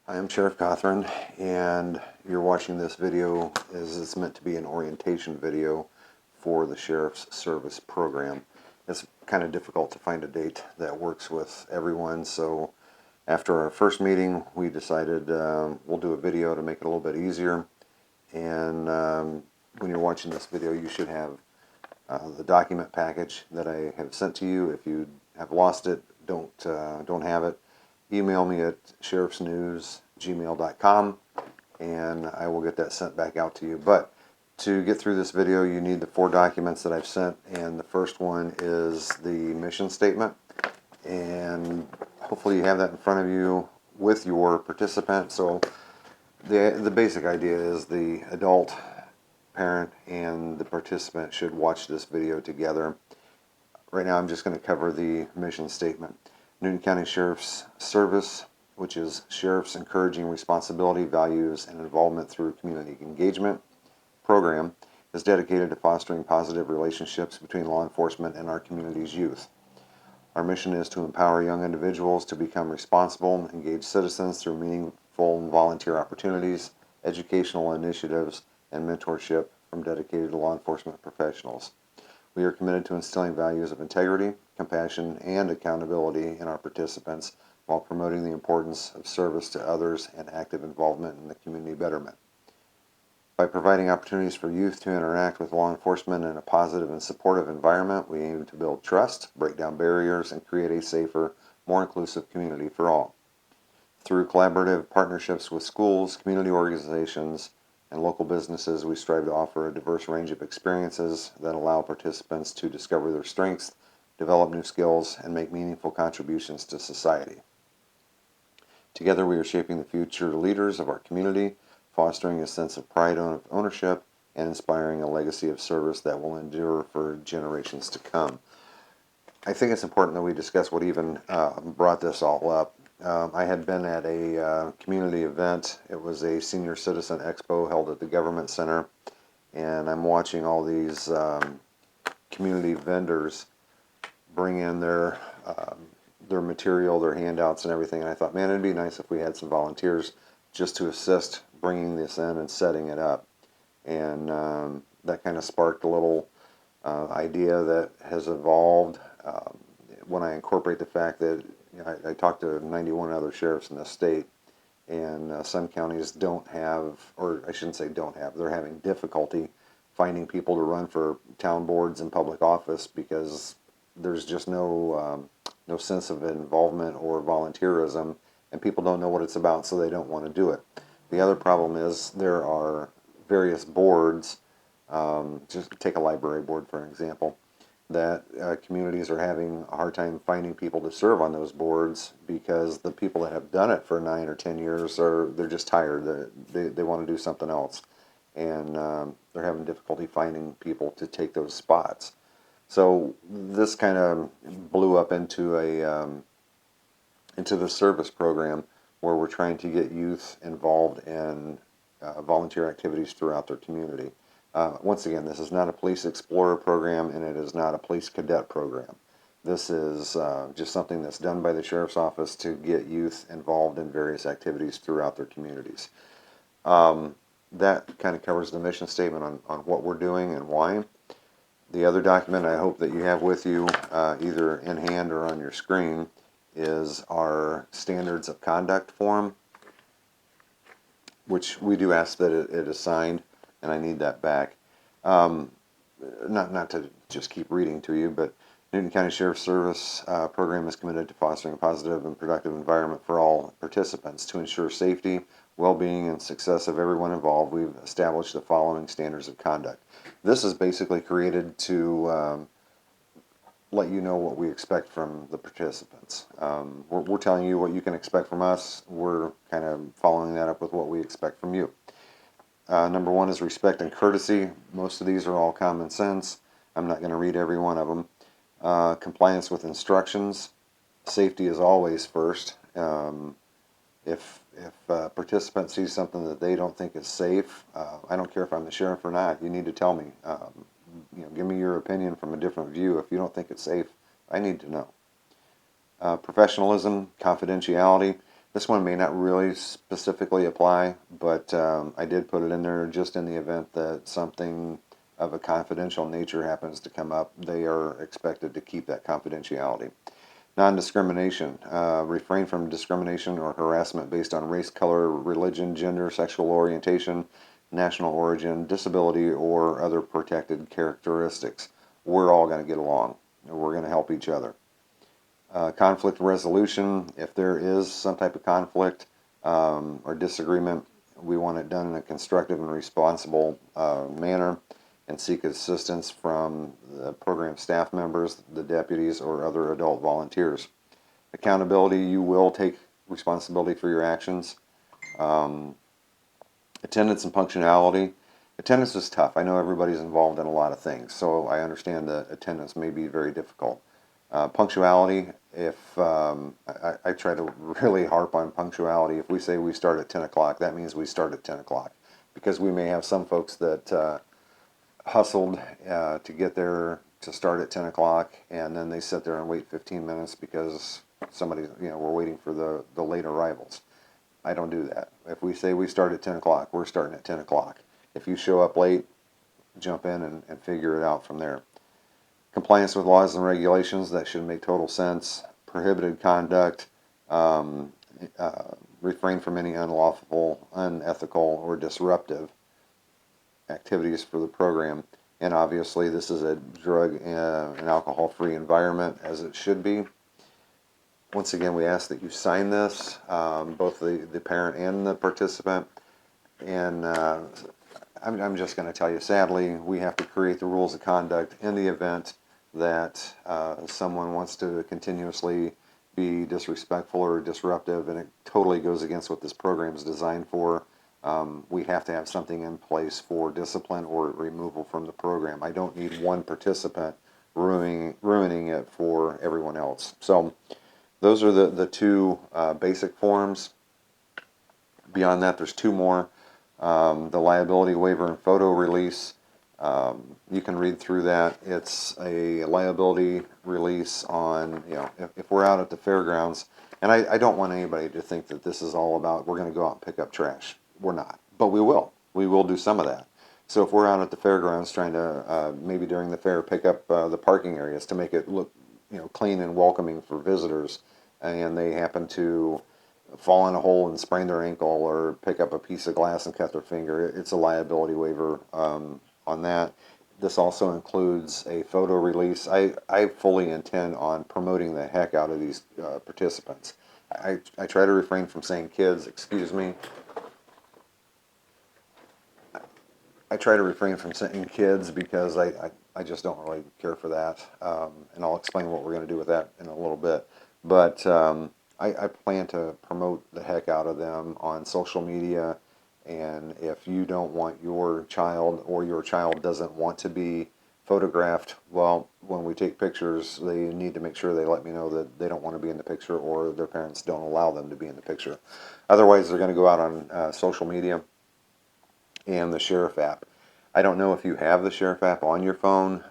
I am Sheriff Cothran, and you're watching this video as it's meant to be an orientation video for the Sheriff's Service Program. It's kind of difficult to find a date that works with everyone, so after our first meeting we decided we'll do a video to make it a little bit easier. And when you're watching this video, you should have the document package that I have sent to you. If you have lost it, don't have it, email me at sheriffsnews@gmail.com and I will get that sent back out to you. But to get through this video, you need the 4 documents that I've sent, and the first one is the mission statement, and hopefully you have that in front of you with your participant. So the basic idea is the adult, parent, and the participant should watch this video together. Right now I'm just going to cover the mission statement. Newton County Sheriff's Service, which is sheriffs encouraging responsibility, values, and involvement through community engagement program, is dedicated to fostering positive relationships between law enforcement and our community's youth. Our mission is to empower young individuals to become responsible, engaged citizens through meaningful volunteer opportunities, educational initiatives, and mentorship from dedicated law enforcement professionals. We are committed to instilling values of integrity, compassion, and accountability in our participants while promoting the importance of service to others and active involvement in the community betterment. By providing opportunities for youth to interact with law enforcement in a positive and supportive environment, we aim to build trust, break down barriers, and create a safer, more inclusive community for all. Through collaborative partnerships with schools, community organizations, and local businesses, we strive to offer a diverse range of experiences that allow participants to discover their strengths, develop new skills, and make meaningful contributions to society. Together we are shaping the future leaders of our community, fostering a sense of pride of ownership, and inspiring a legacy of service that will endure for generations to come. I think it's important that we discuss what even brought this all up. I had been at a community event. It was a senior citizen expo held at the government center, and I'm watching all these community vendors bring in their material, their handouts and everything, and I thought, man, it'd be nice if we had some volunteers just to assist bringing this in and setting it up. And that kind of sparked a little idea that has evolved when I incorporate the fact that I talked to 91 other sheriffs in the state, and some counties don't have, or I shouldn't say don't have, they're having difficulty finding people to run for town boards and public office because there's just no sense of involvement or volunteerism, and people don't know what it's about, so they don't want to do it. The other problem is there are various boards, just take a library board for example, that communities are having a hard time finding people to serve on those boards because the people that have done it for 9 or 10 years they're just tired. They want to do something else, and they're having difficulty finding people to take those spots. So this kind of blew up into the service program where we're trying to get youth involved in volunteer activities throughout their community. Once again, this is not a police explorer program, and it is not a police cadet program. This is just something that's done by the sheriff's office to get youth involved in various activities throughout their communities. That kind of covers the mission statement on what we're doing and why. The other document I hope that you have with you, either in hand or on your screen, is our standards of conduct form, which we do ask that it is signed, and I need that back. Not to just keep reading to you, but Newton County Sheriff's Service program is committed to fostering a positive and productive environment for all participants. To ensure safety, well-being, and success of everyone involved, we've established the following standards of conduct. This is basically created to let you know what we expect from the participants. We're telling you what you can expect from us. We're kind of following that up with what we expect from you. Number 1 is respect and courtesy. Most of these are all common sense. I'm not going to read every one of them. Compliance with instructions. Safety is always first. If a participant sees something that they don't think is safe, I don't care if I'm the sheriff or not, you need to tell me. Give me your opinion from a different view. If you don't think it's safe, I need to know. Professionalism, confidentiality. This one may not really specifically apply, but I did put it in there just in the event that something of a confidential nature happens to come up. They are expected to keep that confidentiality. Non-discrimination. Refrain from discrimination or harassment based on race, color, religion, gender, sexual orientation, national origin, disability, or other protected characteristics. We're all going to get along. We're going to help each other. Conflict resolution. If there is some type of conflict or disagreement, we want it done in a constructive and responsible manner, and seek assistance from the program staff members, the deputies, or other adult volunteers. Accountability. You will take responsibility for your actions. Attendance and punctuality. Attendance is tough. I know everybody's involved in a lot of things, so I understand that attendance may be very difficult. Punctuality, if I try to really harp on punctuality. If we say we start at 10 o'clock, that means we start at 10 o'clock, because we may have some folks that hustled to get there to start at 10 o'clock, and then they sit there and wait 15 minutes because somebody, we're waiting for the late arrivals. I don't do that. If we say we start at 10 o'clock, we're starting at 10 o'clock. If you show up late, jump in and figure it out from there. Compliance with laws and regulations, that should make total sense. Prohibited conduct, refrain from any unlawful, unethical, or disruptive activities for the program. And obviously this is a drug and alcohol-free environment, as it should be. Once again, we ask that you sign this, both the parent and the participant. And I'm just going to tell you, sadly, we have to create the rules of conduct in the event that someone wants to continuously be disrespectful or disruptive, and it totally goes against what this program is designed for. We have to have something in place for discipline or removal from the program. I don't need one participant ruining it for everyone else. So those are the two basic forms. Beyond that, there's two more. The liability waiver and photo release. You can read through that. It's a liability release on, if we're out at the fairgrounds, and I don't want anybody to think that this is all about we're going to go out and pick up trash. We're not, but we will. We will do some of that. So if we're out at the fairgrounds trying to, maybe during the fair, pick up the parking areas to make it look, clean and welcoming for visitors, and they happen to fall in a hole and sprain their ankle, or pick up a piece of glass and cut their finger, it's a liability waiver on that. This also includes a photo release. I fully intend on promoting the heck out of these participants. I try to refrain from saying kids, excuse me. I try to refrain from saying kids because I just don't really care for that. And I'll explain what we're going to do with that in a little bit. But I plan to promote the heck out of them on social media. And if you don't want your child, or your child doesn't want to be photographed, well, when we take pictures, they need to make sure they let me know that they don't want to be in the picture, or their parents don't allow them to be in the picture. Otherwise, they're going to go out on social media and the Sheriff app. I don't know if you have the Sheriff app on your phone.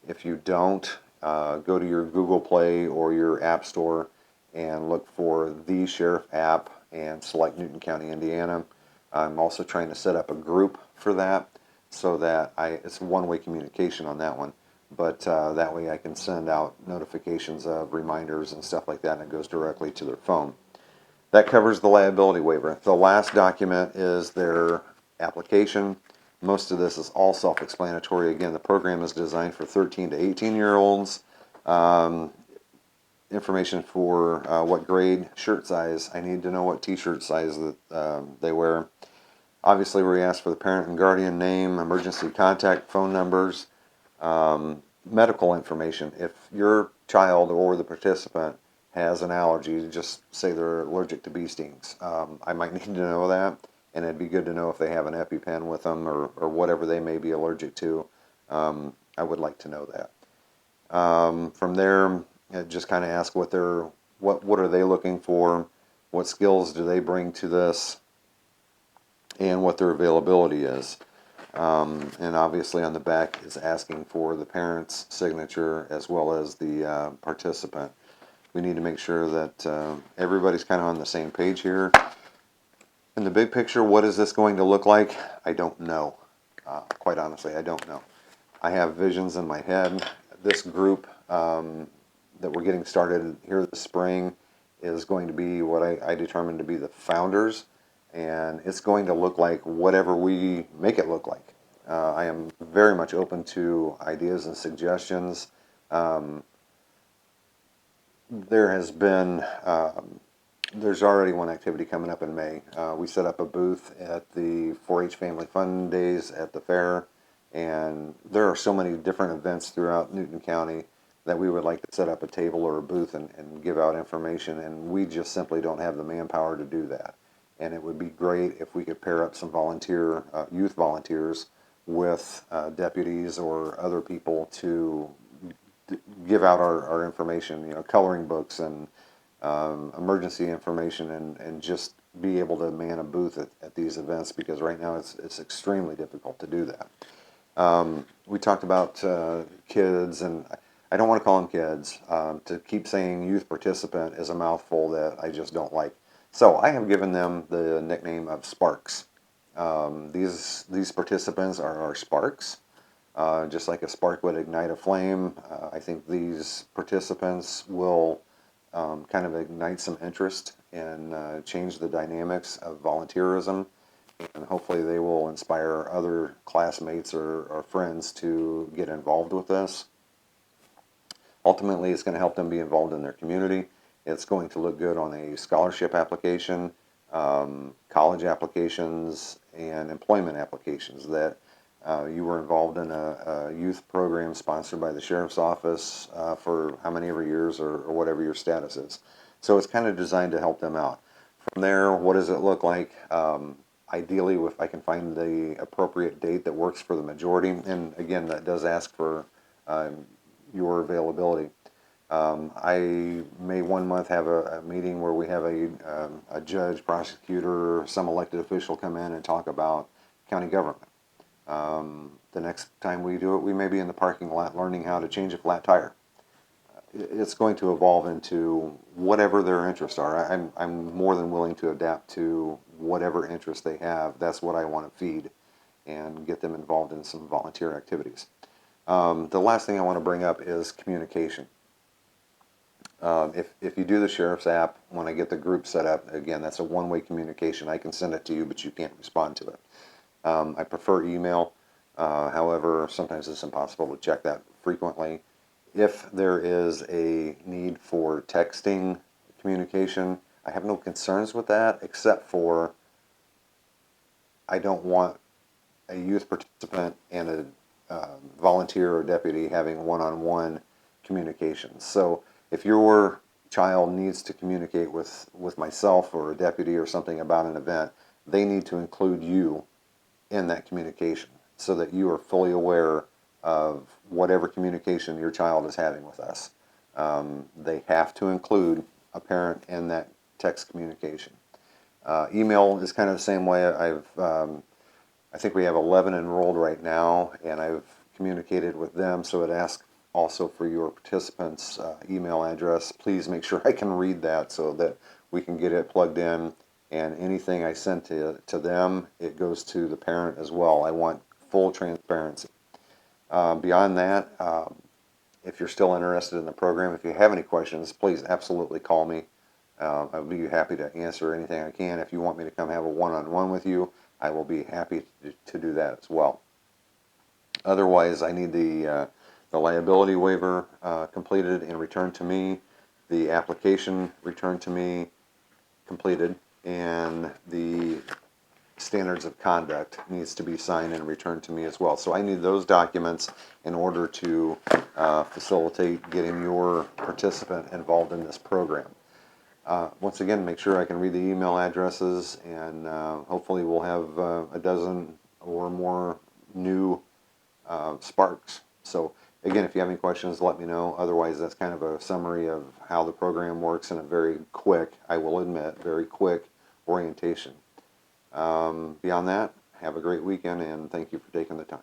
If you don't, go to your Google Play or your App Store and look for the Sheriff app and select Newton County, Indiana. I'm also trying to set up a group for that, so that it's one-way communication on that one, but that way I can send out notifications of reminders and stuff like that, and it goes directly to their phone. That covers the liability waiver. The last document is their application. Most of this is all self-explanatory. Again, the program is designed for 13 to 18-year-olds. Information for what grade, shirt size. I need to know what t-shirt size that they wear. Obviously, we ask for the parent and guardian name, emergency contact phone numbers, medical information. If your child or the participant has an allergy, just say they're allergic to bee stings. I might need to know that, and it'd be good to know if they have an EpiPen with them, or whatever they may be allergic to. I would like to know that. From there, just kind of ask what are they looking for, what skills do they bring to this, and what their availability is. And obviously on the back is asking for the parent's signature as well as the participant. we need to make sure that everybody's kind of on the same page here. In the big picture, what is this going to look like? I don't know. Quite honestly, I don't know. I have visions in my head. This group that we're getting started here this spring is going to be what I determined to be the founders, and it's going to look like whatever we make it look like. I am very much open to ideas and suggestions. There has been, there's already one activity coming up in May. We set up a booth at the 4-H Family Fun Days at the fair, and there are so many different events throughout Newton County that we would like to set up a table or a booth and give out information, and we just simply don't have the manpower to do that. And it would be great if we could pair up some youth volunteers with deputies or other people to give out our information, coloring books and emergency information, and just be able to man a booth at these events, because right now it's extremely difficult to do that. We talked about kids, and I don't want to call them kids. To keep saying youth participant is a mouthful that I just don't like. So I have given them the nickname of Sparks. These participants are our sparks. Just like a spark would ignite a flame, I think these participants will kind of ignite some interest and change the dynamics of volunteerism, and hopefully they will inspire other classmates or friends to get involved with this. Ultimately, it's going to help them be involved in their community. It's going to look good on a scholarship application, college applications, and employment applications that you were involved in a youth program sponsored by the Sheriff's Office for how many ever years or whatever your status is. So it's kind of designed to help them out. From there, what does it look like? Ideally, if I can find the appropriate date that works for the majority, and again, that does ask for your availability. I may one month have a meeting where we have a judge, prosecutor, some elected official come in and talk about county government. The next time we do it, we may be in the parking lot learning how to change a flat tire. It's going to evolve into whatever their interests are. I'm more than willing to adapt to whatever interest they have. That's what I want to feed and get them involved in some volunteer activities. The last thing I want to bring up is communication. If you do the Sheriff's app, when I get the group set up, again, that's a one-way communication. I can send it to you, but you can't respond to it. I prefer email. However, sometimes it's impossible to check that frequently. If there is a need for texting communication, I have no concerns with that, except for I don't want a youth participant and a volunteer or deputy having one-on-one communications. So if your child needs to communicate with myself or a deputy or something about an event, they need to include you in that communication so that you are fully aware of whatever communication your child is having with us. They have to include a parent in that text communication. Email is kind of the same way. I think we have 11 enrolled right now, and I've communicated with them, so it asks also for your participants' email address. Please make sure I can read that so that we can get it plugged in, and anything I send to them, it goes to the parent as well. I want full transparency. Beyond that, if you're still interested in the program, if you have any questions, please absolutely call me. I'll be happy to answer anything I can. If you want me to come have a one-on-one with you, I will be happy to do that as well. Otherwise, I need the liability waiver completed and returned to me, the application returned to me, completed, and the standards of conduct needs to be signed and returned to me as well. So I need those documents in order to facilitate getting your participant involved in this program. Once again, make sure I can read the email addresses, and hopefully we'll have a dozen or more new sparks. So again, if you have any questions, let me know. Otherwise, that's kind of a summary of how the program works in a very quick, I will admit, very quick orientation. Beyond that, have a great weekend, and thank you for taking the time.